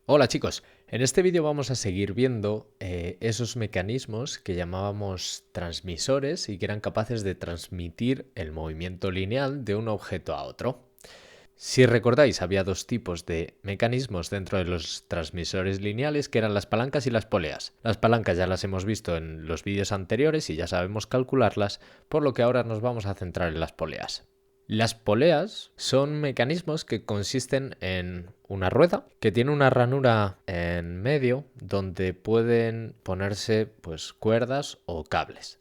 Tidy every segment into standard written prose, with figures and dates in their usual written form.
Hola chicos, en este vídeo vamos a seguir viendo esos mecanismos que llamábamos transmisores y que eran capaces de transmitir el movimiento lineal de un objeto a otro. Si recordáis, había dos tipos de mecanismos dentro de los transmisores lineales, que eran las palancas y las poleas. Las palancas ya las hemos visto en los vídeos anteriores y ya sabemos calcularlas, por lo que ahora nos vamos a centrar en las poleas. Las poleas son mecanismos que consisten en una rueda que tiene una ranura en medio donde pueden ponerse cuerdas o cables.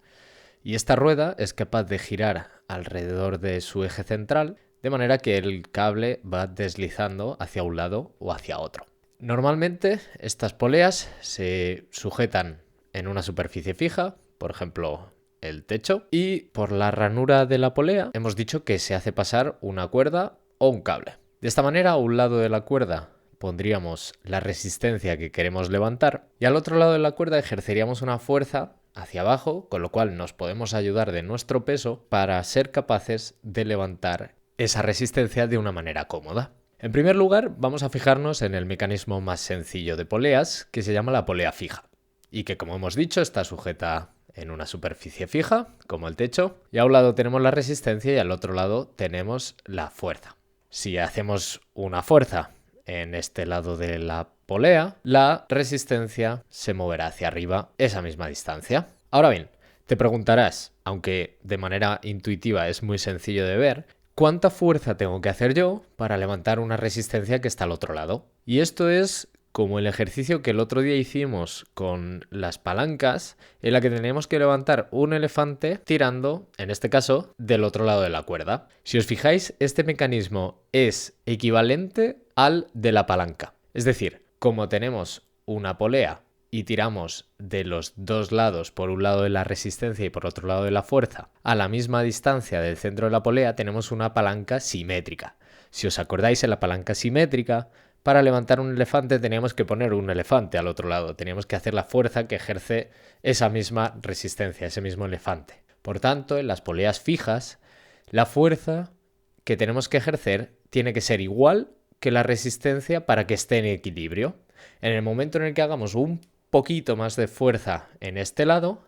Y esta rueda es capaz de girar alrededor de su eje central, de manera que el cable va deslizando hacia un lado o hacia otro. Normalmente estas poleas se sujetan en una superficie fija, por ejemplo el techo, y por la ranura de la polea hemos dicho que se hace pasar una cuerda o un cable. De esta manera, a un lado de la cuerda pondríamos la resistencia que queremos levantar y al otro lado de la cuerda ejerceríamos una fuerza hacia abajo, con lo cual nos podemos ayudar de nuestro peso para ser capaces de levantar esa resistencia de una manera cómoda. En primer lugar, vamos a fijarnos en el mecanismo más sencillo de poleas, que se llama la polea fija, y que, como hemos dicho, está sujeta en una superficie fija, como el techo, y a un lado tenemos la resistencia y al otro lado tenemos la fuerza. Si hacemos una fuerza en este lado de la polea, la resistencia se moverá hacia arriba esa misma distancia. Ahora bien, te preguntarás, aunque de manera intuitiva es muy sencillo de ver, ¿cuánta fuerza tengo que hacer yo para levantar una resistencia que está al otro lado? Y esto es como el ejercicio que el otro día hicimos con las palancas, en la que teníamos que levantar un elefante tirando, en este caso, del otro lado de la cuerda. Si os fijáis, este mecanismo es equivalente al de la palanca. Es decir, como tenemos una polea y tiramos de los dos lados, por un lado de la resistencia y por otro lado de la fuerza, a la misma distancia del centro de la polea, tenemos una palanca simétrica. Si os acordáis, en la palanca simétrica, para levantar un elefante teníamos que poner un elefante al otro lado, teníamos que hacer la fuerza que ejerce esa misma resistencia, ese mismo elefante. Por tanto, en las poleas fijas, la fuerza que tenemos que ejercer tiene que ser igual que la resistencia para que esté en equilibrio. En el momento en el que hagamos un poquito más de fuerza en este lado,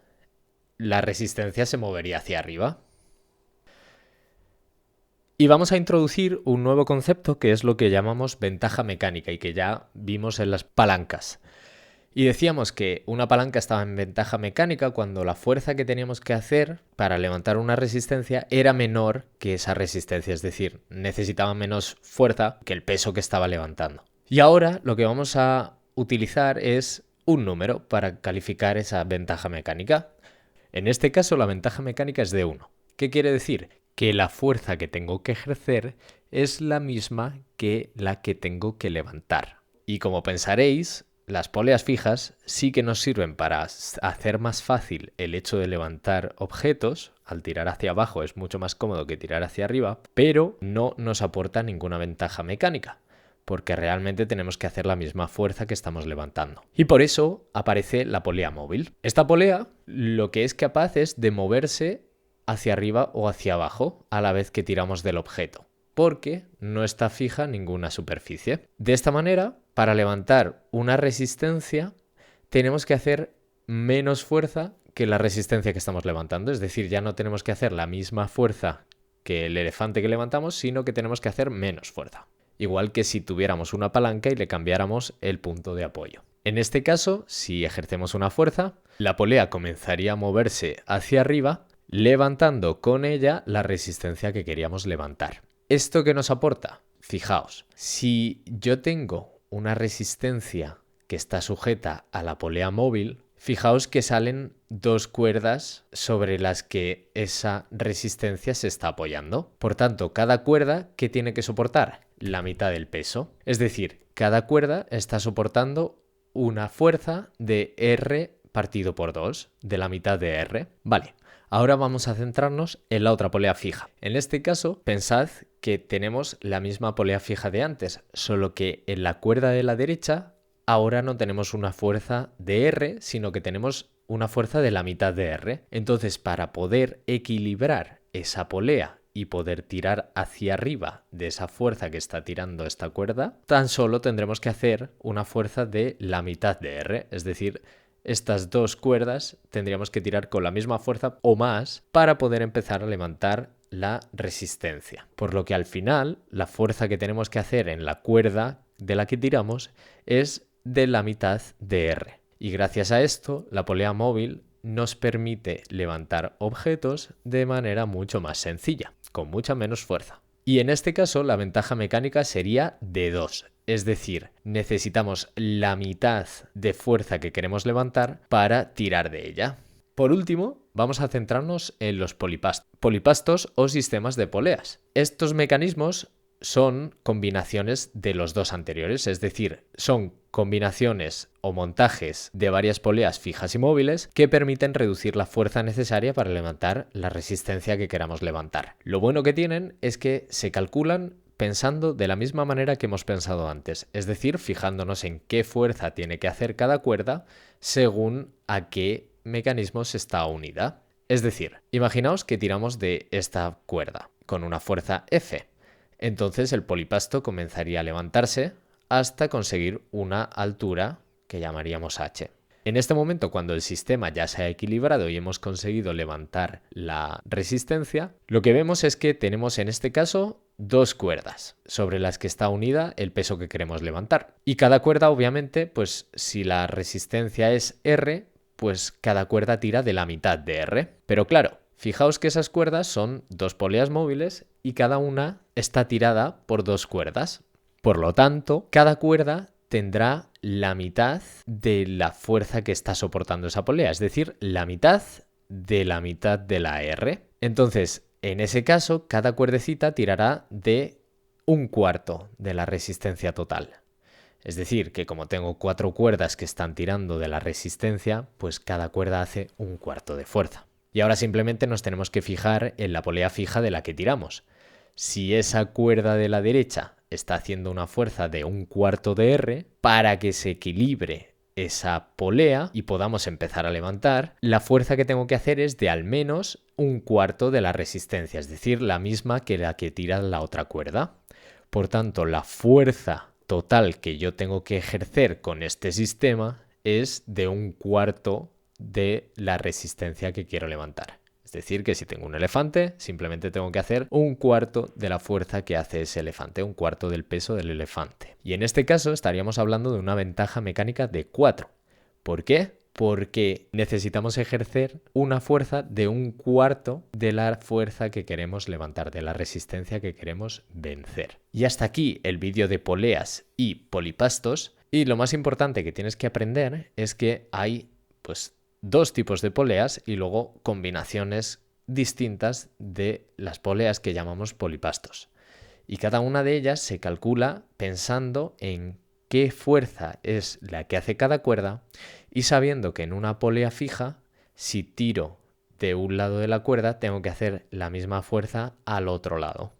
la resistencia se movería hacia arriba. Y vamos a introducir un nuevo concepto que es lo que llamamos ventaja mecánica y que ya vimos en las palancas. Y decíamos que una palanca estaba en ventaja mecánica cuando la fuerza que teníamos que hacer para levantar una resistencia era menor que esa resistencia, es decir, necesitaba menos fuerza que el peso que estaba levantando. Y ahora lo que vamos a utilizar es un número para calificar esa ventaja mecánica. En este caso la ventaja mecánica es de 1. ¿Qué quiere decir? Que la fuerza que tengo que ejercer es la misma que la que tengo que levantar. Y como pensaréis, las poleas fijas sí que nos sirven para hacer más fácil el hecho de levantar objetos. Al tirar hacia abajo es mucho más cómodo que tirar hacia arriba, pero no nos aporta ninguna ventaja mecánica, porque realmente tenemos que hacer la misma fuerza que estamos levantando. Y por eso aparece la polea móvil. Esta polea lo que es capaz es de moverse hacia arriba o hacia abajo a la vez que tiramos del objeto, porque no está fija en ninguna superficie. De esta manera, para levantar una resistencia, tenemos que hacer menos fuerza que la resistencia que estamos levantando, es decir, ya no tenemos que hacer la misma fuerza que el elefante que levantamos, sino que tenemos que hacer menos fuerza. Igual que si tuviéramos una palanca y le cambiáramos el punto de apoyo. En este caso, si ejercemos una fuerza, la polea comenzaría a moverse hacia arriba, levantando con ella la resistencia que queríamos levantar. ¿Esto qué nos aporta? Fijaos, si yo tengo una resistencia que está sujeta a la polea móvil, fijaos que salen dos cuerdas sobre las que esa resistencia se está apoyando. Por tanto, cada cuerda, ¿qué tiene que soportar? La mitad del peso. Es decir, cada cuerda está soportando una fuerza de R partido por 2, de la mitad de R. Vale. Ahora vamos a centrarnos en la otra polea fija. En este caso, pensad que tenemos la misma polea fija de antes, solo que en la cuerda de la derecha ahora no tenemos una fuerza de R, sino que tenemos una fuerza de la mitad de R. Entonces, para poder equilibrar esa polea y poder tirar hacia arriba de esa fuerza que está tirando esta cuerda, tan solo tendremos que hacer una fuerza de la mitad de R, es decir, estas dos cuerdas tendríamos que tirar con la misma fuerza o más para poder empezar a levantar la resistencia. Por lo que al final la fuerza que tenemos que hacer en la cuerda de la que tiramos es de la mitad de R. Y gracias a esto la polea móvil nos permite levantar objetos de manera mucho más sencilla, con mucha menos fuerza. Y en este caso la ventaja mecánica sería de 2, es decir, necesitamos la mitad de fuerza que queremos levantar para tirar de ella. Por último, vamos a centrarnos en los polipastos o sistemas de poleas. Estos mecanismos son combinaciones de los dos anteriores, es decir, son combinaciones o montajes de varias poleas fijas y móviles que permiten reducir la fuerza necesaria para levantar la resistencia que queramos levantar. Lo bueno que tienen es que se calculan pensando de la misma manera que hemos pensado antes, es decir, fijándonos en qué fuerza tiene que hacer cada cuerda según a qué mecanismos está unida. Es decir, imaginaos que tiramos de esta cuerda con una fuerza F. Entonces el polipasto comenzaría a levantarse hasta conseguir una altura que llamaríamos H. En este momento, cuando el sistema ya se ha equilibrado y hemos conseguido levantar la resistencia, lo que vemos es que tenemos en este caso dos cuerdas sobre las que está unida el peso que queremos levantar. Y cada cuerda, obviamente, pues si la resistencia es R, pues cada cuerda tira de la mitad de R. Pero claro, fijaos que esas cuerdas son dos poleas móviles y cada una está tirada por dos cuerdas. Por lo tanto, cada cuerda tendrá la mitad de la fuerza que está soportando esa polea, es decir, la mitad de la R. Entonces, en ese caso, cada cuerdecita tirará de un cuarto de la resistencia total. Es decir, que como tengo 4 cuerdas que están tirando de la resistencia, pues cada cuerda hace un cuarto de fuerza. Y ahora simplemente nos tenemos que fijar en la polea fija de la que tiramos. Si esa cuerda de la derecha está haciendo una fuerza de un cuarto de R, para que se equilibre esa polea y podamos empezar a levantar, la fuerza que tengo que hacer es de al menos un cuarto de la resistencia, es decir, la misma que la que tira la otra cuerda. Por tanto, la fuerza total que yo tengo que ejercer con este sistema es de un cuarto de la resistencia que quiero levantar. Es decir, que si tengo un elefante, simplemente tengo que hacer un cuarto de la fuerza que hace ese elefante, un cuarto del peso del elefante. Y en este caso estaríamos hablando de una ventaja mecánica de 4. ¿Por qué? Porque necesitamos ejercer una fuerza de un cuarto de la fuerza que queremos levantar, de la resistencia que queremos vencer. Y hasta aquí el vídeo de poleas y polipastos. Y lo más importante que tienes que aprender es que hay, pues, dos tipos de poleas y luego combinaciones distintas de las poleas que llamamos polipastos. Y cada una de ellas se calcula pensando en qué fuerza es la que hace cada cuerda y sabiendo que en una polea fija, si tiro de un lado de la cuerda, tengo que hacer la misma fuerza al otro lado.